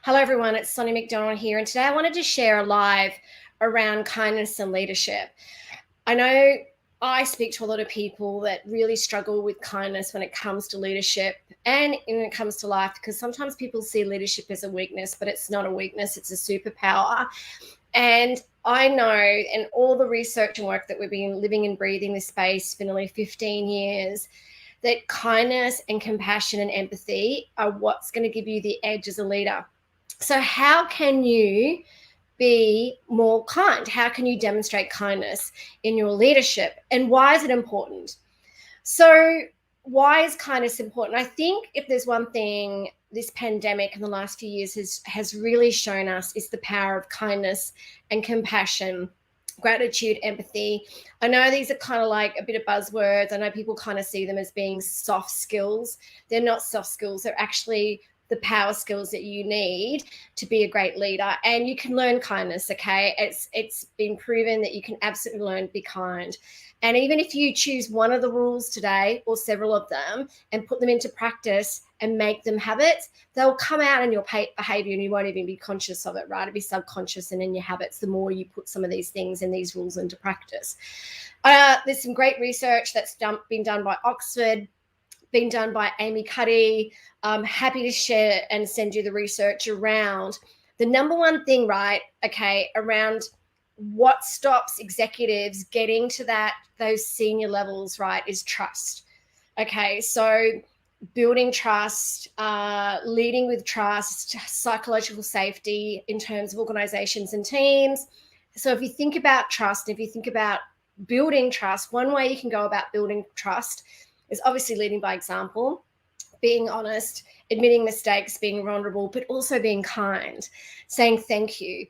Hello, everyone. It's Sonia McDonald here, and today I wanted to share a live around kindness and leadership. I know I speak to a lot of people that really struggle with kindness when it comes to leadership and when it comes to life, because sometimes people see leadership as a weakness, but it's not a weakness, it's a superpower. And I know in all the research and work that we've been living and breathing this space for nearly 15 years, that kindness and compassion and empathy are what's going to give you the edge as a leader. So, how can you be more kind? How can you demonstrate kindness in your leadership? And why is it important? So, why is kindness important? I think if there's one thing this pandemic in the last few years has really shown us is the power of kindness and compassion, gratitude, empathy. I know these are kind of like a bit of buzzwords. I know people kind of see them as being soft skills. They're not soft skills. They're actually the power skills that you need to be a great leader. And you can learn kindness, okay? It's been proven that you can absolutely learn to be kind. And even if you choose one of the rules today or several of them and put them into practice and make them habits, they'll come out in your behavior and you won't even be conscious of it, right? It'll be subconscious and in your habits the more you put some of these things and these rules into practice. There's some great research that's been done by Oxford, been done by Amy Cuddy. I'm happy to share and send you the research around the number one thing, right? Okay, around what stops executives getting to those senior levels, right, is trust. Okay, so building trust, leading with trust, psychological safety in terms of organizations and teams. So if you think about trust, if you think about building trust, one way you can go about building trust is obviously leading by example, being honest, admitting mistakes, being vulnerable, but also being kind, saying thank you,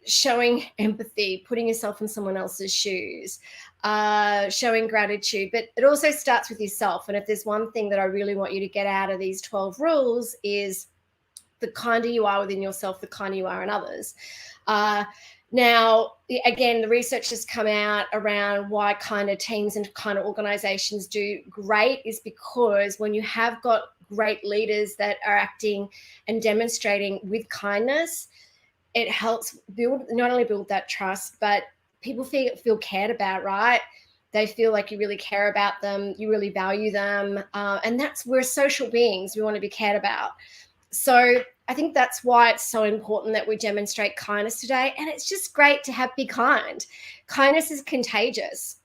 showing empathy, putting yourself in someone else's shoes, showing gratitude. But it also starts with yourself. And if there's one thing that I really want you to get out of these 12 rules is the kinder you are within yourself, the kinder you are in others. Now, again, the research has come out around why kind of teams and kind of organizations do great is because when you have got great leaders that are acting and demonstrating with kindness, it helps not only build that trust, but people feel cared about, right? They feel like you really care about them, you really value them. And we're social beings, we want to be cared about. So I think that's why it's so important that we demonstrate kindness today. And it's just great to be kind. Kindness is contagious.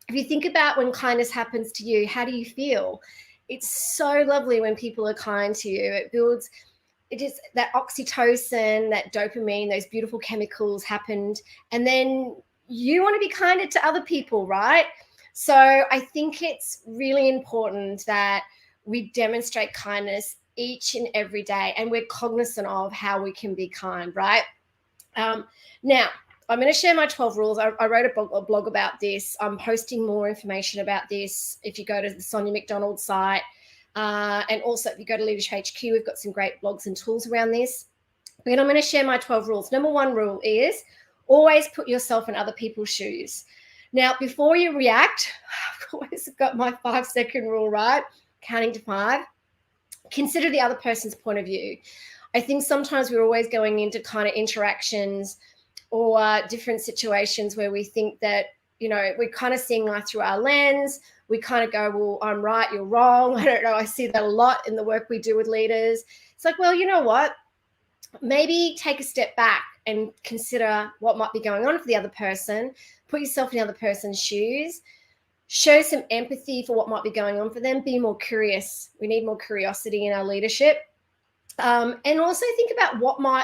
If you think about when kindness happens to you, how do you feel? It's so lovely when people are kind to you. It is that oxytocin, that dopamine, those beautiful chemicals happened. And then you want to be kinder to other people, right? So I think it's really important that we demonstrate kindness each and every day, and we're cognizant of how we can be kind, right? Now, I'm going to share my 12 rules. I wrote a blog about this. I'm posting more information about this if you go to the Sonia McDonald site. And also, if you go to Leadership HQ, we've got some great blogs and tools around this. But I'm going to share my 12 rules. Number one rule is always put yourself in other people's shoes. Now, before you react, I've always got my 5-second rule, right? Counting to 5. Consider the other person's point of view. I think sometimes we're always going into kind of interactions or different situations where we think that, we're kind of seeing life through our lens. We kind of go, well, I'm right, you're wrong. I don't know. I see that a lot in the work we do with leaders. It's like, well, you know what? Maybe take a step back and consider what might be going on for the other person. Put yourself in the other person's shoes. Show some empathy for what might be going on for them. Be more curious. We need more curiosity in our leadership. And also think about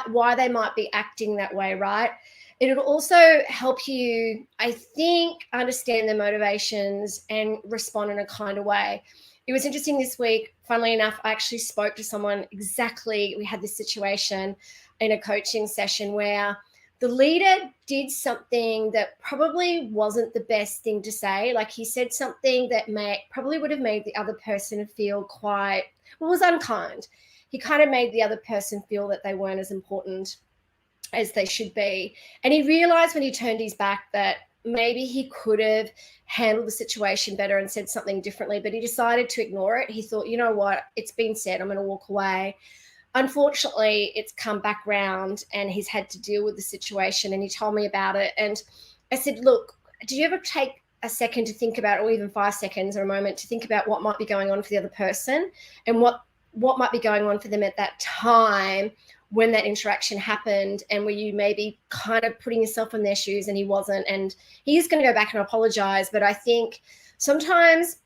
why they might be acting that way, right? It'll also help you, I think, understand their motivations and respond in a kind of way. It was interesting this week, funnily enough, I actually spoke to someone exactly. We had this situation in a coaching session where the leader did something that probably wasn't the best thing to say. Like he said something that probably would have made the other person feel was unkind. He kind of made the other person feel that they weren't as important as they should be. And he realized when he turned his back that maybe he could have handled the situation better and said something differently, but he decided to ignore it. He thought, you know what, it's been said, I'm going to walk away. unfortunately, it's come back round and he's had to deal with the situation, and he told me about it. And I said, look, do you ever take a second to think about, or even 5 seconds or a moment to think about what might be going on for the other person, and what might be going on for them at that time when that interaction happened, and were you maybe kind of putting yourself in their shoes and he wasn't, and he's going to go back and apologize. But I think sometimes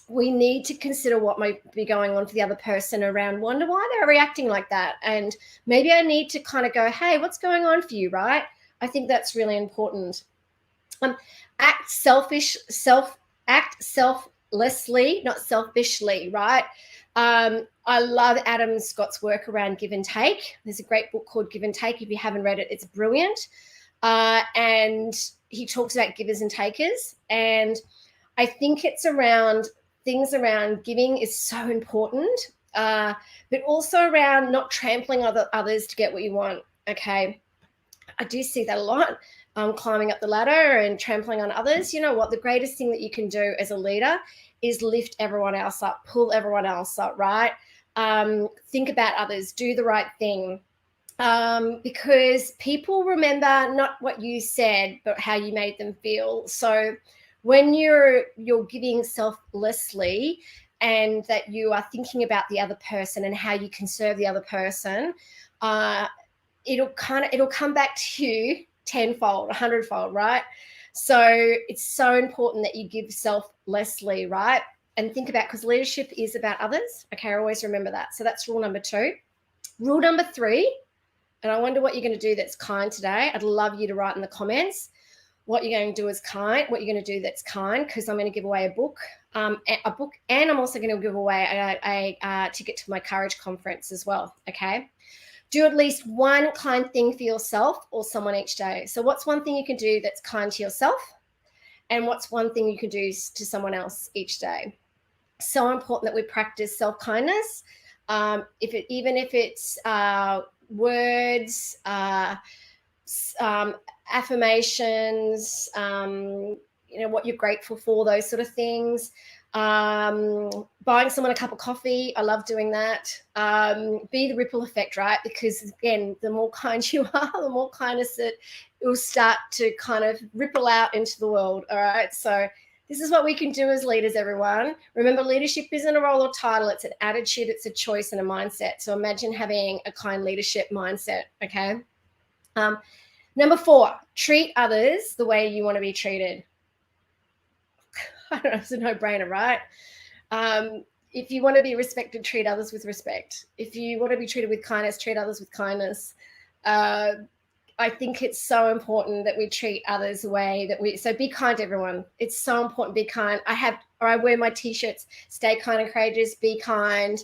we need to consider what might be going on for the other person around, wonder why they're reacting like that. And maybe I need to kind of go, hey, what's going on for you, right? I think that's really important. Act selflessly, not selfishly, right? I love Adam Scott's work around give and take. There's a great book called Give and Take. If you haven't read it, it's brilliant. And he talks about givers and takers. And I think it's around things around giving is so important, but also around not trampling others to get what you want, okay? I do see that a lot, climbing up the ladder and trampling on others. You know what? The greatest thing that you can do as a leader is lift everyone else up, pull everyone else up, right? Think about others, do the right thing. Because people remember not what you said, but how you made them feel. So when you're giving selflessly, and that you are thinking about the other person and how you can serve the other person, it'll come back to you tenfold, 100-fold, right? So it's so important that you give selflessly, right? And think about, because leadership is about others. Okay, always remember that. So that's rule number 2. Rule number 3, and I wonder what you're going to do that's kind today. I'd love you to write in the comments what you're going to do is kind, what you're going to do that's kind, because I'm going to give away a book, and I'm also going to give away a ticket to my Courage conference as well, okay? Do at least one kind thing for yourself or someone each day. So what's one thing you can do that's kind to yourself? And what's one thing you can do to someone else each day? So important that we practice self-kindness, even if it's words, affirmations, what you're grateful for, those sort of things. Buying someone a cup of coffee, I love doing that. Be the ripple effect, right? Because again, the more kind you are, the more kindness it will start to kind of ripple out into the world. All right. So this is what we can do as leaders, everyone. Remember, leadership isn't a role or title. It's an attitude, it's a choice and a mindset. So imagine having a kind leadership mindset. Okay. Number 4, treat others the way you want to be treated. I don't know, it's a no-brainer, right? If you want to be respected, treat others with respect. If you want to be treated with kindness, treat others with kindness. I think it's so important that we treat others the way that so be kind to everyone. It's so important, be kind. I wear my t-shirts, stay kind and courageous, be kind.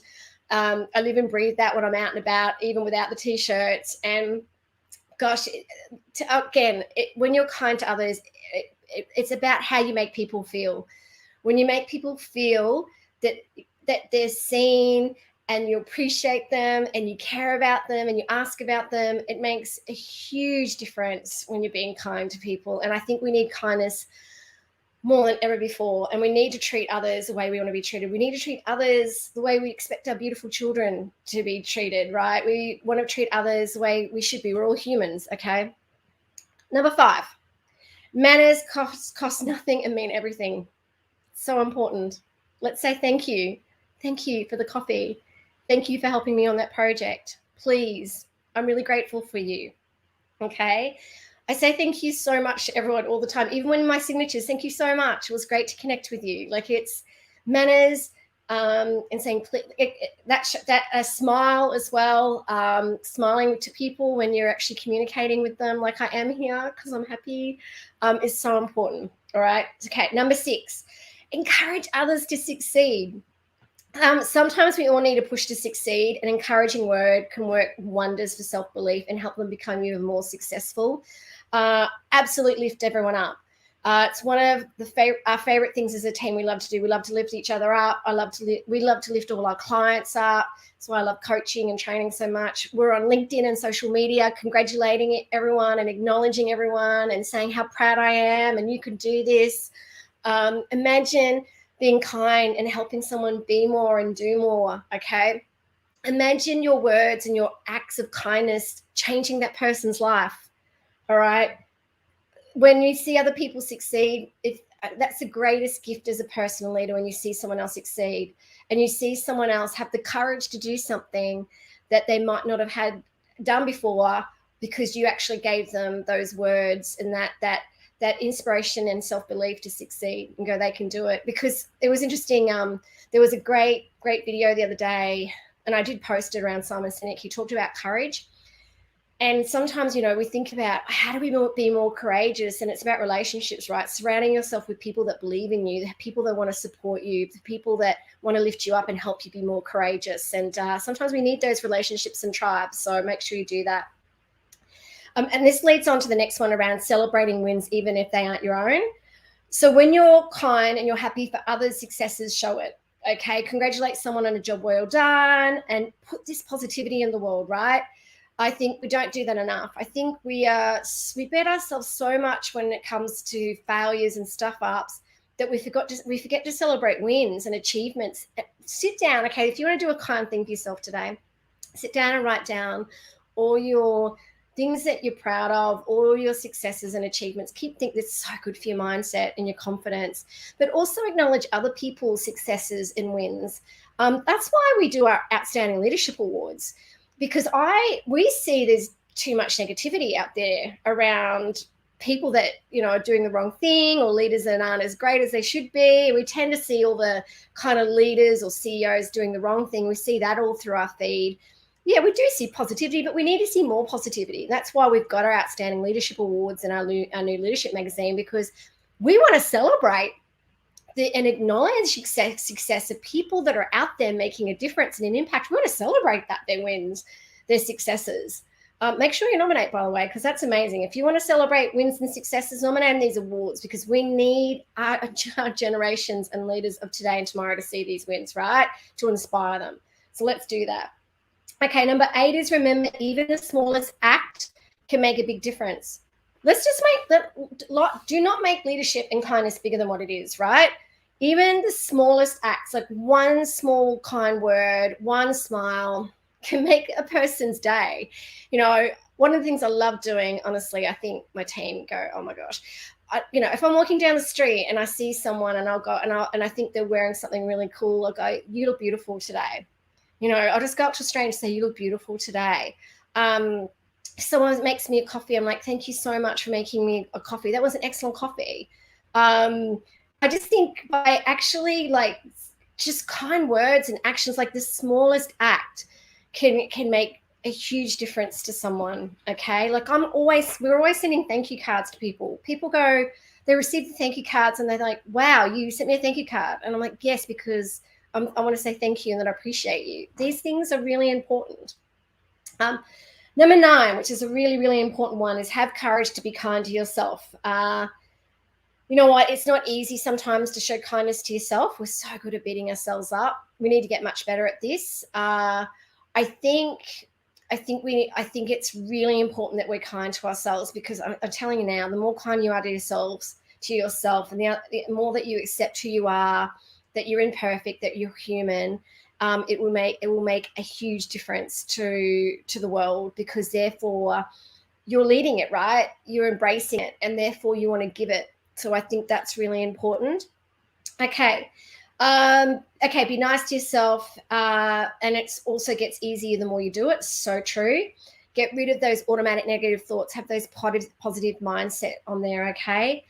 I live and breathe that when I'm out and about, even without the t-shirts. And gosh, when you're kind to others, it's about how you make people feel. When you make people feel that they're seen and you appreciate them and you care about them and you ask about them, it makes a huge difference when you're being kind to people. And I think we need kindness more than ever before. And we need to treat others the way we want to be treated. We need to treat others the way we expect our beautiful children to be treated, right? We want to treat others the way we should be. We're all humans, okay? Number 5, manners cost nothing and mean everything. So important. Let's say thank you. Thank you for the coffee. Thank you for helping me on that project. Please, I'm really grateful for you, okay? I say thank you so much to everyone all the time, even when my signatures, thank you so much. It was great to connect with you. Like, it's manners, and saying that a smile as well, smiling to people when you're actually communicating with them, like I am here because I'm happy, is so important. All right. Okay. Number 6, encourage others to succeed. Sometimes we all need a push to succeed. An encouraging word can work wonders for self-belief and help them become even more successful. Absolutely lift everyone up. It's one of our favorite things as a team we love to do. We love to lift each other up. We love to lift all our clients up. That's why I love coaching and training so much. We're on LinkedIn and social media, congratulating everyone and acknowledging everyone and saying how proud I am and you can do this. Imagine being kind and helping someone be more and do more, okay? Imagine your words and your acts of kindness changing that person's life. All right. When you see other people succeed, that's the greatest gift as a personal leader, when you see someone else succeed and you see someone else have the courage to do something that they might not have had done before, because you actually gave them those words and that inspiration and self-belief to succeed and go, they can do it. Because it was interesting. There was a great video the other day, and I did post it around Simon Sinek. He talked about courage. And sometimes, we think about how do we be more courageous, and it's about relationships, right? Surrounding yourself with people that believe in you, the people that want to support you, the people that want to lift you up and help you be more courageous. And sometimes we need those relationships and tribes, so make sure you do that. And this leads on to the next one around celebrating wins, even if they aren't your own. So when you're kind and you're happy for others' successes, show it. Okay, congratulate someone on a job well done and put this positivity in the world, right? I think we don't do that enough. I think we bet ourselves so much when it comes to failures and stuff ups that we forget to celebrate wins and achievements. Sit down, okay? If you want to do a kind thing for yourself today, sit down and write down all your things that you're proud of, all your successes and achievements. Think that's so good for your mindset and your confidence, but also acknowledge other people's successes and wins. That's why we do our Outstanding Leadership Awards, because we see there's too much negativity out there around people that, are doing the wrong thing, or leaders that aren't as great as they should be. We tend to see all the kind of leaders or CEOs doing the wrong thing. We see that all through our feed. Yeah, we do see positivity, but we need to see more positivity. That's why we've got our Outstanding Leadership Awards and our new leadership magazine, because we want to celebrate and acknowledge success of people that are out there making a difference and an impact. We want to celebrate their wins, their successes. Make sure you nominate, by the way, because that's amazing. If you want to celebrate wins and successes, nominate these awards, because we need our generations and leaders of today and tomorrow to see these wins, right? To inspire them. So let's do that. Okay, number 8 is, remember, even the smallest act can make a big difference. Let's just do not make leadership and kindness bigger than what it is, right? Even the smallest acts, like one small kind word, one smile, can make a person's day. One of the things I love doing, honestly, I think my team go, oh my gosh, if I'm walking down the street and I see someone and I'll go and I think they're wearing something really cool, I'll go, you look beautiful today. I'll just go up to a stranger and say, you look beautiful today. Someone makes me a coffee, I'm like, thank you so much for making me a coffee. That was an excellent coffee. I just think by actually just kind words and actions, like the smallest act can make a huge difference to someone. Okay. Like we're always sending thank you cards to people. People go, they receive the thank you cards and they're like, wow, you sent me a thank you card. And I'm like, yes, because I want to say thank you and that I appreciate you. These things are really important. Number 9, which is a really, really important one, is have courage to be kind to yourself. You know what? It's not easy sometimes to show kindness to yourself. We're so good at beating ourselves up. We need to get much better at this. I think it's really important that we're kind to ourselves, because I'm telling you now, the more kind you are to yourself, and the more that you accept who you are, that you're imperfect, that you're human, it will make a huge difference to the world, because therefore you're leading it, right? You're embracing it, and therefore you want to give it. So I think that's really important. Okay. Be nice to yourself. And it also gets easier the more you do it. So true. Get rid of those automatic negative thoughts. Have those positive mindset on there. Okay.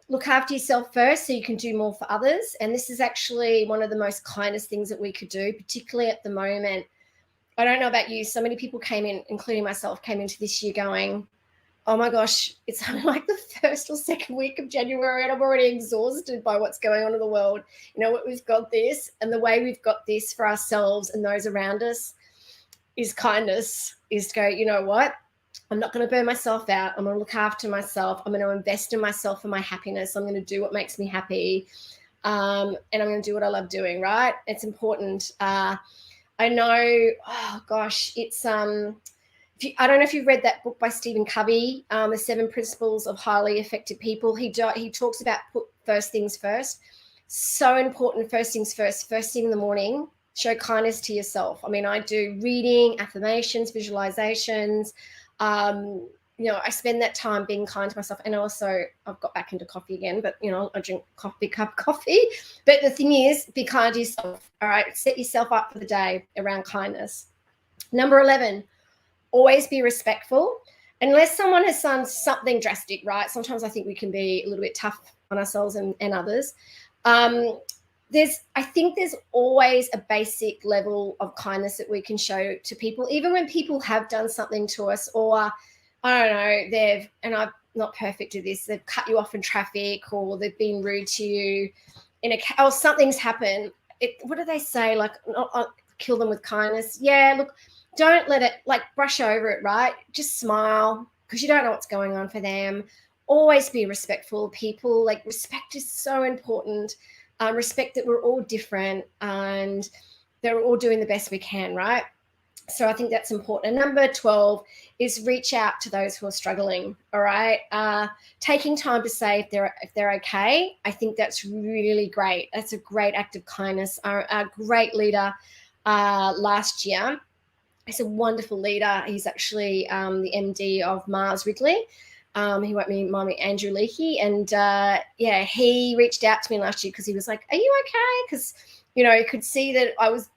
Look after yourself first so you can do more for others. And this is actually one of the most kindest things that we could do, particularly at the moment. I don't know about you. So many people came in, including myself, came into this year going, oh my gosh, it's like the first or second week of January and I'm already exhausted by what's going on in the world. We've got this, and the way we've got this for ourselves and those around us is kindness, is to go, you know what? I'm not going to burn myself out. I'm going to look after myself. I'm going to invest in myself for my happiness. I'm going to do what makes me happy. And I'm going to do what I love doing, right? It's important. I know, oh gosh, it's, I don't know if you've read that book by Stephen Covey, The 7 Principles of Highly Effective People. He talks about put first things first. So important, first things first thing in the morning. show kindness to yourself. I mean, I do reading, affirmations, visualizations. I spend that time being kind to myself. And also, I've got back into coffee again, but, I drink big cup of coffee. But the thing is, be kind to yourself, all right? Set yourself up for the day around kindness. Number 11, always be respectful. Unless someone has done something drastic, right? Sometimes I think we can be a little bit tough on ourselves and others. I think there's always a basic level of kindness that we can show to people, even when people have done something to us, or I don't know, and I'm not perfect at this, they've cut you off in traffic, or they've been rude to you or something's happened. What do they say? Like, kill them with kindness. Yeah, look, don't let it brush over it, right? Just smile, because you don't know what's going on for them. Always be respectful of people. Respect is so important. Respect that we're all different and they're all doing the best we can, right? So I think that's important. And number 12 is reach out to those who are struggling. All right. Taking time to say if they're okay. I think that's really great. That's a great act of kindness. Our great leader last year, he's a wonderful leader. He's actually the MD of Mars Wrigley. He won't remind me, Andrew Leakey. And he reached out to me last year because he was like, are you okay? Because, he could see that I was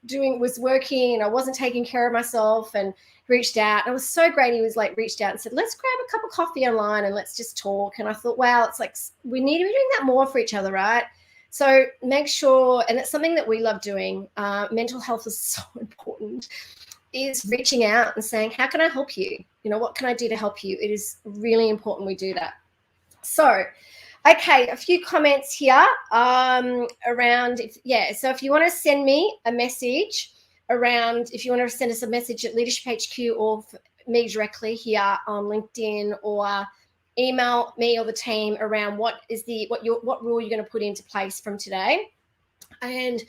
working and I wasn't taking care of myself, and reached out. And it was so great. He was reached out and said, let's grab a cup of coffee online and let's just talk. And I thought, wow, it's we need to be doing that more for each other, right? So make sure, and it's something that we love doing. Mental health is so important. Is reaching out and saying, how can I help you? What can I do to help you? It is really important we do that. So, okay, a few comments here around, so if you want to send me a message around, if you want to send us a message at Leadership HQ or me directly here on LinkedIn, or email me or the team around what rule you're going to put into place from today. And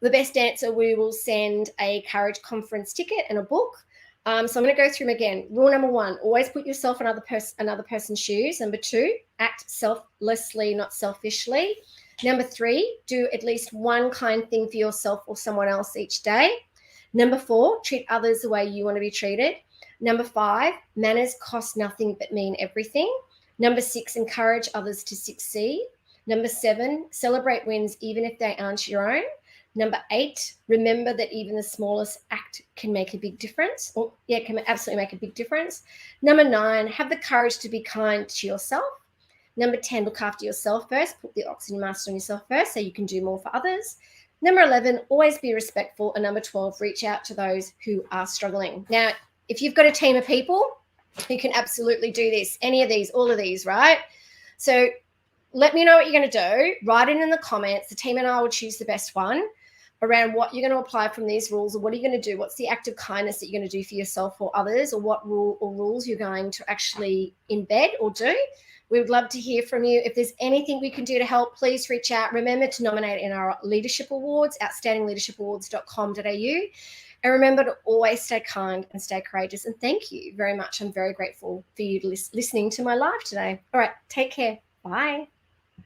the best answer, we will send a Courage Conference ticket and a book. So I'm going to go through them again. Rule number 1, always put yourself in another person's shoes. Number 2, act selflessly, not selfishly. Number 3, do at least one kind thing for yourself or someone else each day. Number 4, treat others the way you want to be treated. Number 5, manners cost nothing but mean everything. Number 6, encourage others to succeed. Number 7, celebrate wins even if they aren't your own. Number 8, remember that even the smallest act can make a big difference. Can absolutely make a big difference. Number 9, have the courage to be kind to yourself. Number 10, look after yourself first. Put the oxygen mask on yourself first so you can do more for others. Number 11, always be respectful. And number 12, reach out to those who are struggling. Now, if you've got a team of people, you can absolutely do this. Any of these, all of these, right? So let me know what you're going to do. Write it in the comments. The team and I will choose the best one around what you're going to apply from these rules, or what are you going to do? What's the act of kindness that you're going to do for yourself or others, or what rule or rules you're going to actually embed or do? We would love to hear from you. If there's anything we can do to help, please reach out. Remember to nominate in our leadership awards, outstandingleadershipawards.com.au. And remember to always stay kind and stay courageous. And thank you very much. I'm very grateful for you listening to my live today. All right, take care. Bye.